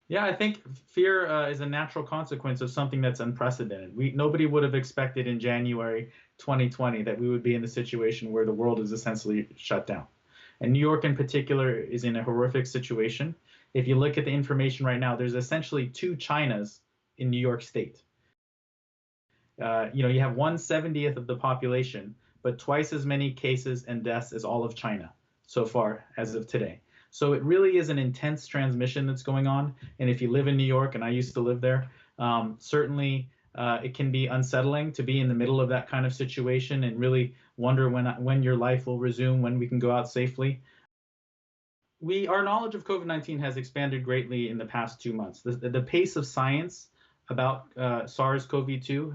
Yeah, I think fear is a natural consequence of something that's unprecedented. Nobody would have expected in January 2020 that we would be in the situation where the world is essentially shut down. And New York in particular is in a horrific situation. If you look at the information right now, there's essentially two Chinas in New York State. You have 1/70th of the population, but twice as many cases and deaths as all of China so far as of today. So it really is an intense transmission that's going on. And if you live in New York, and I used to live there, certainly it can be unsettling to be in the middle of that kind of situation and really wonder when your life will resume, when we can go out safely. Our knowledge of COVID-19 has expanded greatly in the past 2 months. The pace of science about SARS-CoV-2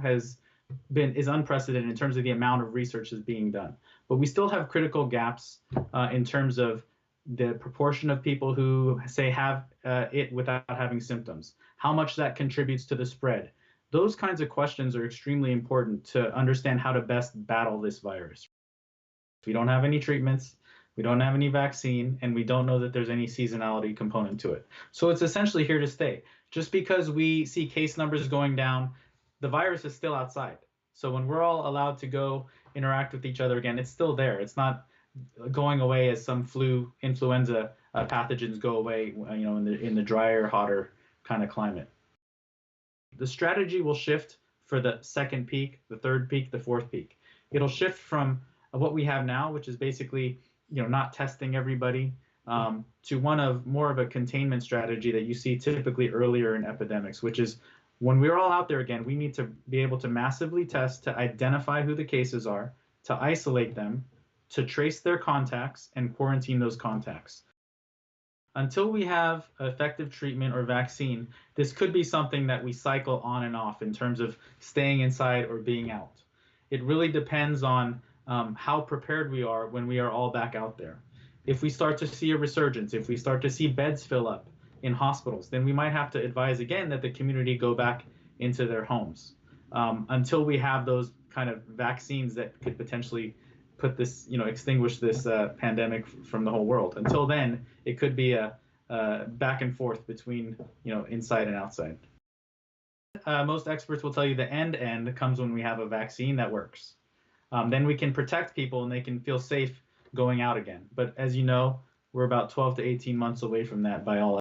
is unprecedented in terms of the amount of research that's being done. But we still have critical gaps in terms of the proportion of people who say have it without having symptoms, how much that contributes to the spread. Those kinds of questions are extremely important to understand how to best battle this virus. We don't have any treatments, we don't have any vaccine, and we don't know that there's any seasonality component to it. So it's essentially here to stay. Just because we see case numbers going down, the virus is still outside. So when we're all allowed to go interact with each other again, it's still there. It's not going away as some flu, influenza pathogens go away, in the drier, hotter kind of climate. The strategy will shift for the second peak, the third peak, the fourth peak. It'll shift from what we have now, which is basically, not testing everybody, to more of a containment strategy that you see typically earlier in epidemics, which is when we're all out there again, we need to be able to massively test to identify who the cases are, to isolate them, to trace their contacts and quarantine those contacts. Until we have effective treatment or vaccine, this could be something that we cycle on and off in terms of staying inside or being out. It really depends on how prepared we are when we are all back out there. If we start to see a resurgence, if we start to see beds fill up in hospitals, then we might have to advise again that the community go back into their homes until we have those kind of vaccines that could potentially extinguish this pandemic from the whole world. Until then, it could be a back and forth between, inside and outside. Most experts will tell you the end comes when we have a vaccine that works. Then we can protect people and they can feel safe going out again. But as you know, we're about 12 to 18 months away from that by all